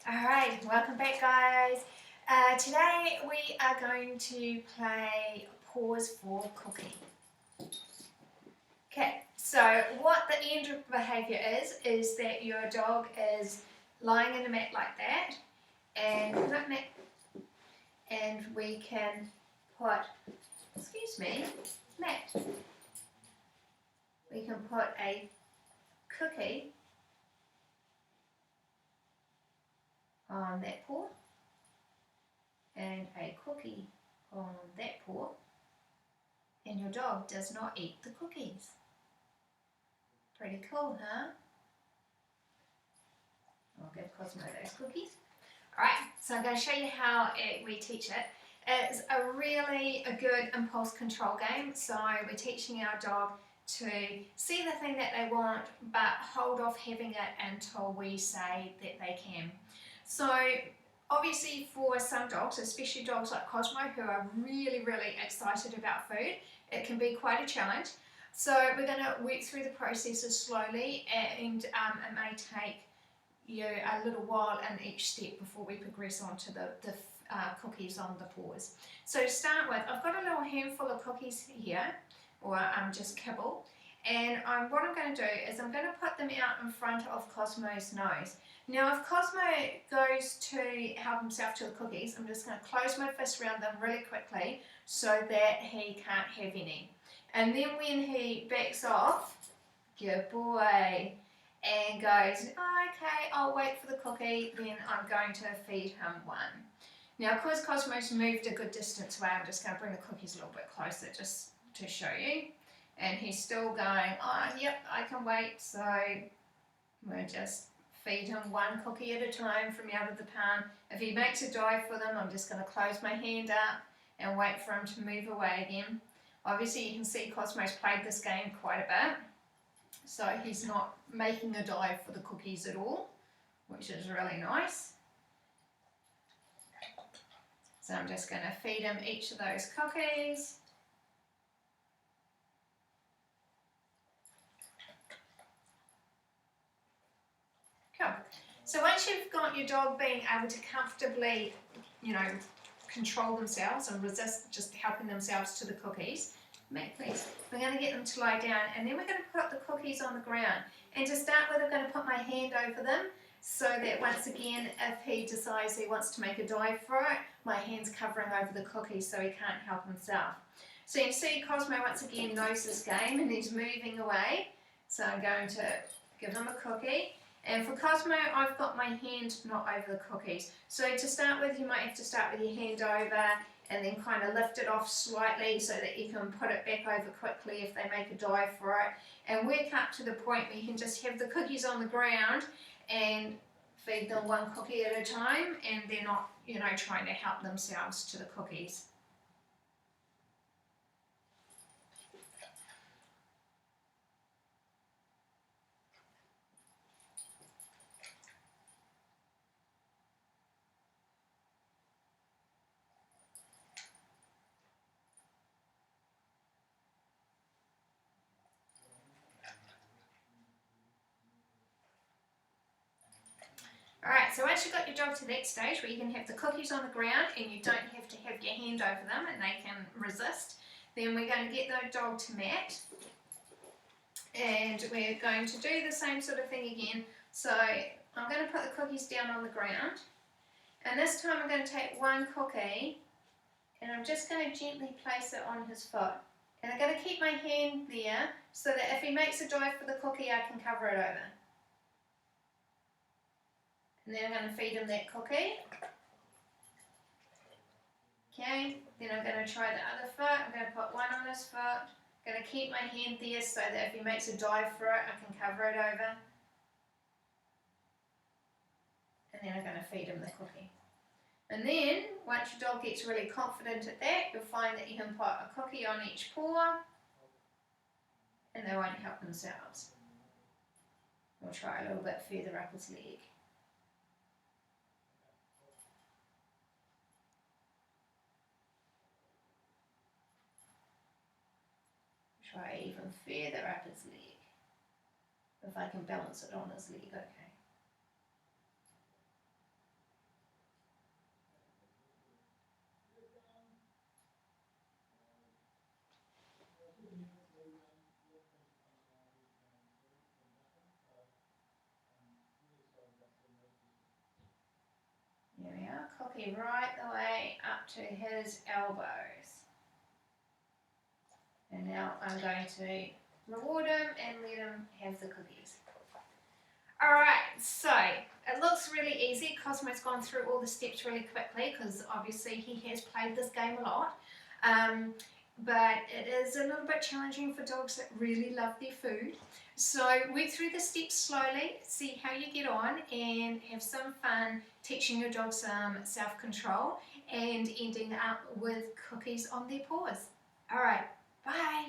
Alright, welcome back guys. Today we are going to play Paws for Cooking. Okay, so what the end of behaviour is that your dog is lying in a mat like that, and we can put, mat. We can put a cookie on that paw and a cookie on that paw, and your dog does not eat the cookies. Pretty cool, huh? I'll give Cosmo those cookies. Alright, so I'm going to show you how we teach it. It's a really good impulse control game, so we're teaching our dog to see the thing that they want but hold off having it until we say that they can. So obviously for some dogs, especially dogs like Cosmo who are really excited about food, it can be quite a challenge. So we're going to work through the processes slowly, and it may take a little while in each step before we progress on to the cookies on the paws. So to start with, I've got a little handful of cookies here, or just kibble, and what I'm going to do is I'm going to put them out in front of Cosmo's nose. Now if Cosmo goes to help himself to the cookies, I'm just going to close my fist around them really quickly so that he can't have any. And then when he backs off, good boy, and goes, oh, okay, I'll wait for the cookie, then I'm going to feed him one. Now, of course, Cosmo's moved a good distance away. I'm just going to bring the cookies a little bit closer just to show you. And he's still going, oh, yep, I can wait. So we'll just feed him one cookie at a time from out of the pan. If he makes a dive for them, I'm just going to close my hand up and wait for him to move away again. Obviously, you can see Cosmo's played this game quite a bit. So he's not making a dive for the cookies at all, which is really nice. So I'm just going to feed him each of those cookies. Cool. So once you've got your dog being able to comfortably, control themselves and resist just helping themselves to the cookies, Matt, please. We're going to get them to lie down, and then we're going to put the cookies on the ground. And to start with, I'm going to put my hand over them so that once again, if he decides he wants to make a dive for it, my hand's covering over the cookies so he can't help himself. So you can see Cosmo once again knows this game and he's moving away. So I'm going to give him a cookie. And for Cosmo, I've got my hand not over the cookies. So to start with, you might have to start with your hand over and then kind of lift it off slightly so that you can put it back over quickly if they make a dive for it, and work up to the point where you can just have the cookies on the ground and feed them one cookie at a time, and they're not, trying to help themselves to the cookies. Alright, so once you've got your dog to that stage where you can have the cookies on the ground and you don't have to have your hand over them and they can resist, then we're going to get the dog to mat, and we're going to do the same sort of thing again. So I'm going to put the cookies down on the ground, and this time I'm going to take one cookie and I'm just going to gently place it on his foot. And I'm going to keep my hand there so that if he makes a dive for the cookie, I can cover it over. And then I'm going to feed him that cookie. Okay, then I'm going to try the other foot. I'm going to put one on his foot. I'm going to keep my hand there so that if he makes a dive for it, I can cover it over. And then I'm going to feed him the cookie. And then, once your dog gets really confident at that, you'll find that you can put a cookie on each paw and they won't help themselves. We'll try a little bit further up his leg. Try even further up his leg. If I can balance it on his leg, okay. cookie right the way up to his elbows. And now I'm going to reward him and let him have the cookies. Alright, so it looks really easy. Cosmo's gone through all the steps really quickly because obviously he has played this game a lot. But it is a little bit challenging for dogs that really love their food. So work through the steps slowly, see how you get on, and have some fun teaching your dog some self-control and ending up with cookies on their paws. Alright, bye!